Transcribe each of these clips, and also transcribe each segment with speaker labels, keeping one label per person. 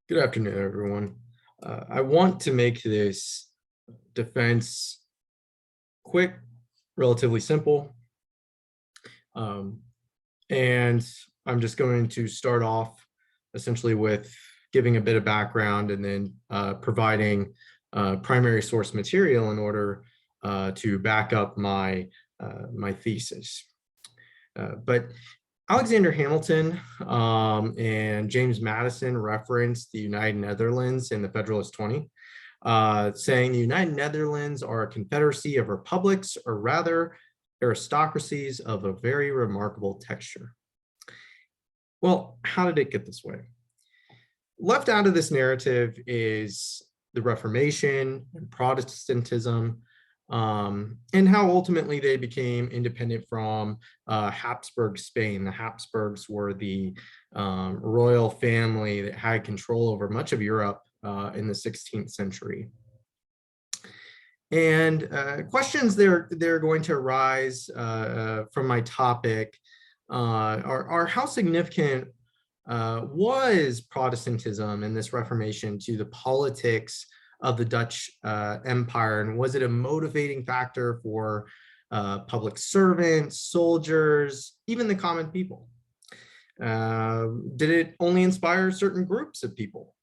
Speaker 1: Good afternoon, everyone. I want to make this defense quick, relatively simple, um, and I'm just going to start off essentially with giving a bit of background and then providing primary source material in order to back up my thesis. But Alexander Hamilton and James Madison referenced the United Netherlands in the Federalist 20, saying the United Netherlands are a confederacy of republics, or rather aristocracies of a very remarkable texture. Well, how did it get this way? Left out of this narrative is the Reformation and Protestantism, and how ultimately they became independent from Habsburg Spain. The Habsburgs were the royal family that had control over much of Europe in the 16th century. And questions they're going to arise from my topic are how significant was Protestantism and this Reformation to the politics of the Dutch Empire, and was it a motivating factor for public servants, soldiers, even the common people? Did it only inspire certain groups of people?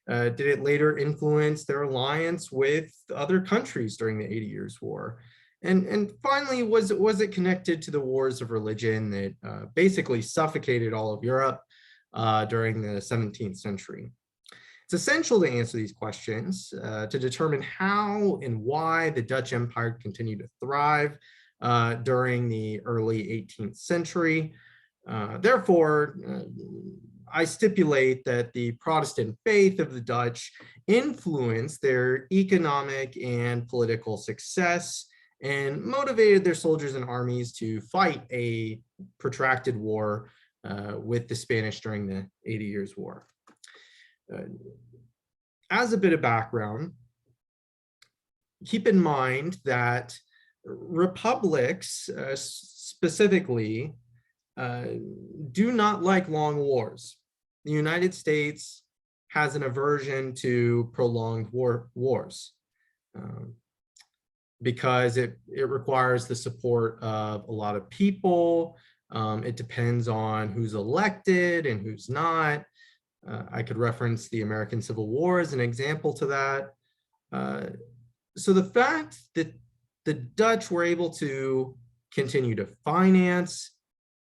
Speaker 1: Did it later influence their alliance with other countries during the 80 Years' War? And finally, was it connected to the wars of religion that basically suffocated all of Europe during the 17th century? It's essential to answer these questions to determine how and why the Dutch Empire continued to thrive during the early 18th century. Therefore, I stipulate that the Protestant faith of the Dutch influenced their economic and political success and motivated their soldiers and armies to fight a protracted war with the Spanish during the 80 Years' War. As a bit of background, keep in mind that republics specifically do not like long wars. The United States has an aversion to prolonged wars because it requires the support of a lot of people. It depends on who's elected and who's not. I could reference the American Civil War as an example to that. So the fact that the Dutch were able to continue to finance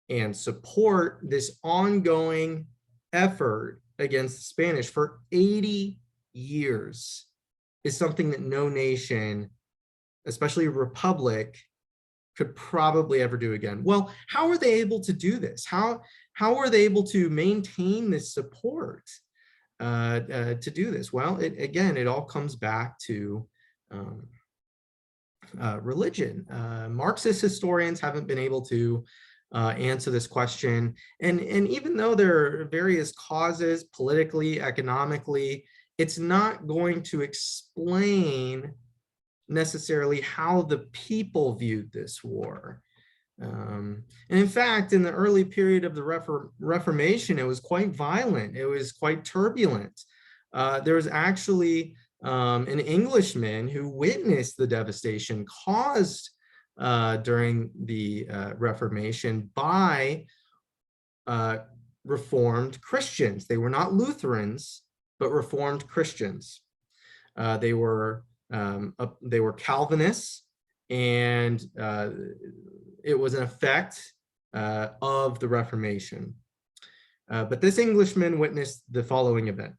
Speaker 1: and support this ongoing effort against the Spanish for 80 years is something that no nation, especially a republic, could probably ever do again. Well, how are they able to do this? How are they able to maintain this support to do this? Well, it all comes back to religion. Marxist historians haven't been able to answer this question. And even though there are various causes politically, economically, it's not going to explain necessarily how the people viewed this war. And in fact, in the early period of the Reformation, it was quite violent. It was quite turbulent. There was actually an Englishman who witnessed the devastation caused during the Reformation by Reformed Christians. They were not Lutherans, but Reformed Christians. They were Calvinists, and it was an effect of the Reformation. But this Englishman witnessed the following event.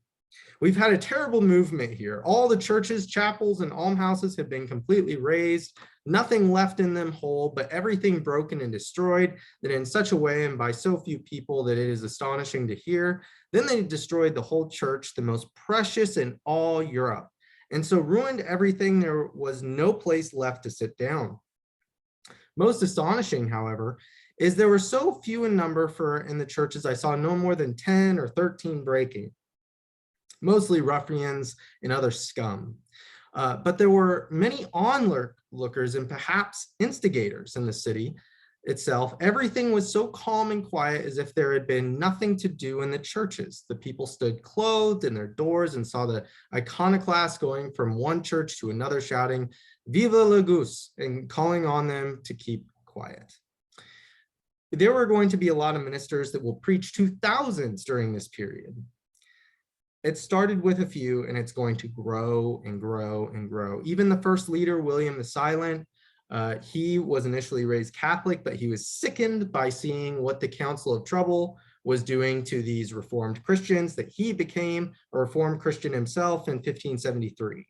Speaker 1: We've had a terrible movement here. All the churches, chapels, and almshouses have been completely razed, nothing left in them whole, but everything broken and destroyed, that in such a way and by so few people that it is astonishing to hear. Then they destroyed the whole church, the most precious in all Europe, and so ruined everything. There was no place left to sit down. Most astonishing, however, is there were so few in number in the churches. I saw no more than 10 or 13 breaking, mostly ruffians and other scum. But there were many onlookers and perhaps instigators in the city, itself, everything was so calm and quiet as if there had been nothing to do in the churches. The people stood clothed in their doors and saw the iconoclasts going from one church to another, shouting, "Viva la Gus," and calling on them to keep quiet. There were going to be a lot of ministers that will preach to thousands during this period. It started with a few, and it's going to grow and grow and grow. Even the first leader, William the Silent, he was initially raised Catholic, but he was sickened by seeing what the Council of Trouble was doing to these Reformed Christians, that he became a Reformed Christian himself in 1573.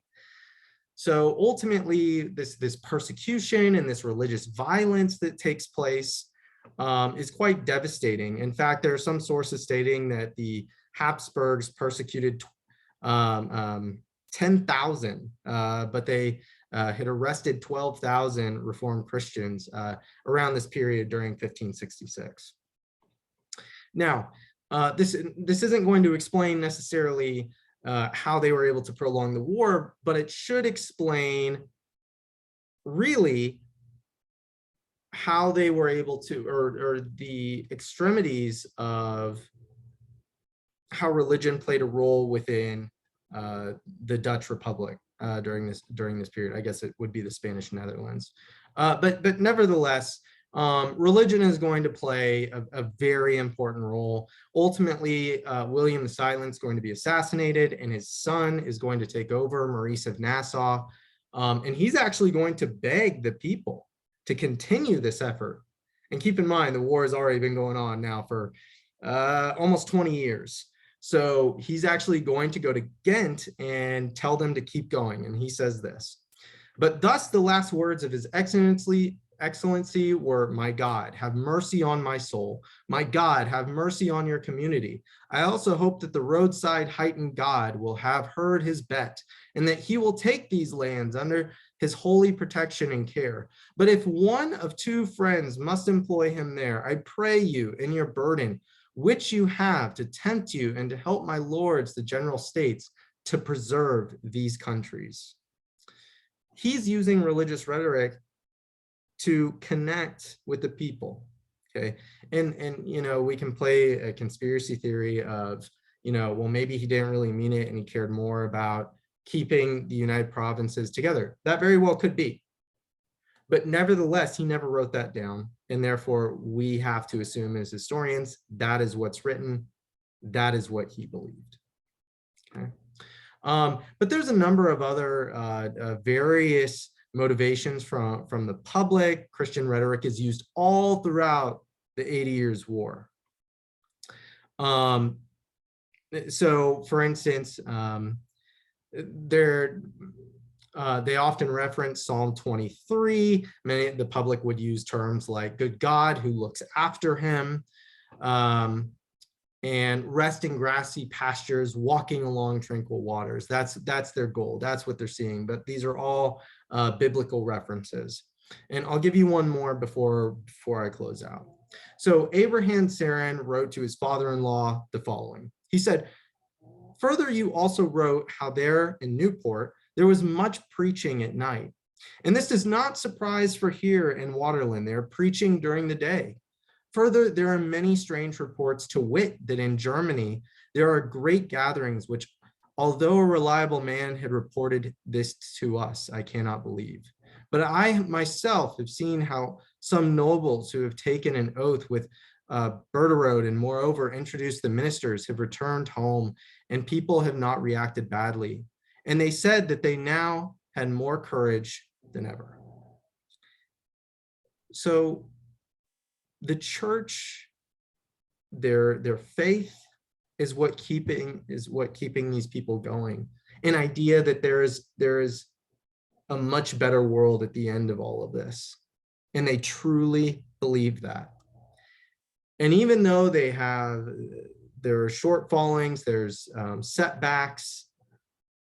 Speaker 1: So ultimately, this persecution and this religious violence that takes place is quite devastating. In fact, there are some sources stating that the Habsburgs persecuted 10,000, but they had arrested 12,000 Reformed Christians around this period during 1566. Now, this isn't going to explain necessarily how they were able to prolong the war, but it should explain really how they were able to, or the extremities of how religion played a role within the Dutch Republic during this period. I guess it would be the Spanish Netherlands. But nevertheless, religion is going to play a very important role. Ultimately, William the Silent is going to be assassinated, and his son is going to take over, Maurice of Nassau. And he's actually going to beg the people to continue this effort. And keep in mind, the war has already been going on now for almost 20 years. So he's actually going to go to Ghent and tell them to keep going. And he says this: "But thus the last words of his excellency were, 'My God, have mercy on my soul. My God, have mercy on your community. I also hope that the roadside heightened God will have heard his bet, and that he will take these lands under his holy protection and care. But if one of two friends must employ him there, I pray you in your burden, which you have, to tempt you and to help my lords, the general states, to preserve these countries.'" He's using religious rhetoric to connect with the people. Okay. And we can play a conspiracy theory of, well, maybe he didn't really mean it and he cared more about keeping the United Provinces together. That very well could be. But nevertheless, he never wrote that down. And therefore, we have to assume as historians, that is what's written. That is what he believed. Okay. But there's a number of other various motivations from the public. Christian rhetoric is used all throughout the 80 Years' War. So, for instance, they often reference Psalm 23. The public would use terms like "good God who looks after him," and "rest in grassy pastures, walking along tranquil waters." That's their goal. That's what they're seeing. But these are all biblical references. And I'll give you one more before I close out. So Abraham Sarin wrote to his father-in-law the following. He said, "Further, you also wrote how there in Newport, there was much preaching at night. And this does not surprise, for here in Waterland, they're preaching during the day. Further, there are many strange reports, to wit, that in Germany, there are great gatherings, which, although a reliable man had reported this to us, I cannot believe. But I myself have seen how some nobles who have taken an oath with Berterode and moreover introduced the ministers have returned home, and people have not reacted badly. And they said that they now had more courage than ever." So the church, their faith is what keeping these people going. An idea that there is a much better world at the end of all of this. And they truly believe that. And even though there are shortfallings, there's setbacks,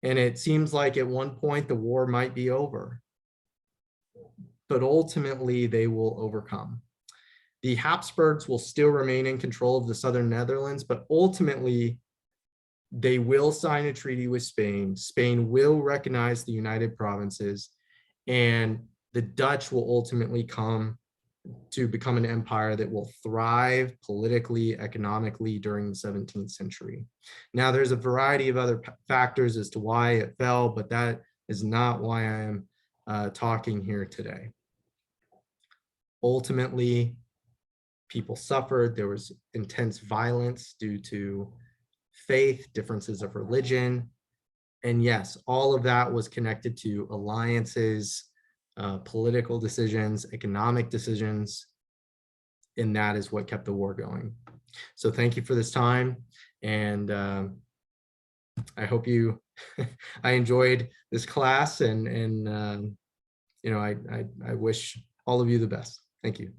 Speaker 1: and it seems like at one point the war might be over, but ultimately they will overcome. The Habsburgs will still remain in control of the southern Netherlands, but ultimately they will sign a treaty with Spain. Spain will recognize the United Provinces, and the Dutch will ultimately come to become an empire that will thrive politically, economically during the 17th century. Now, there's a variety of other factors as to why it fell, but that is not why I am talking here today. Ultimately, people suffered. There was intense violence due to faith, differences of religion. And yes, all of that was connected to alliances, political decisions, economic decisions, and that is what kept the war going. So thank you for this time, and I hope you, I enjoyed this class, and you know, I wish all of you the best. Thank you.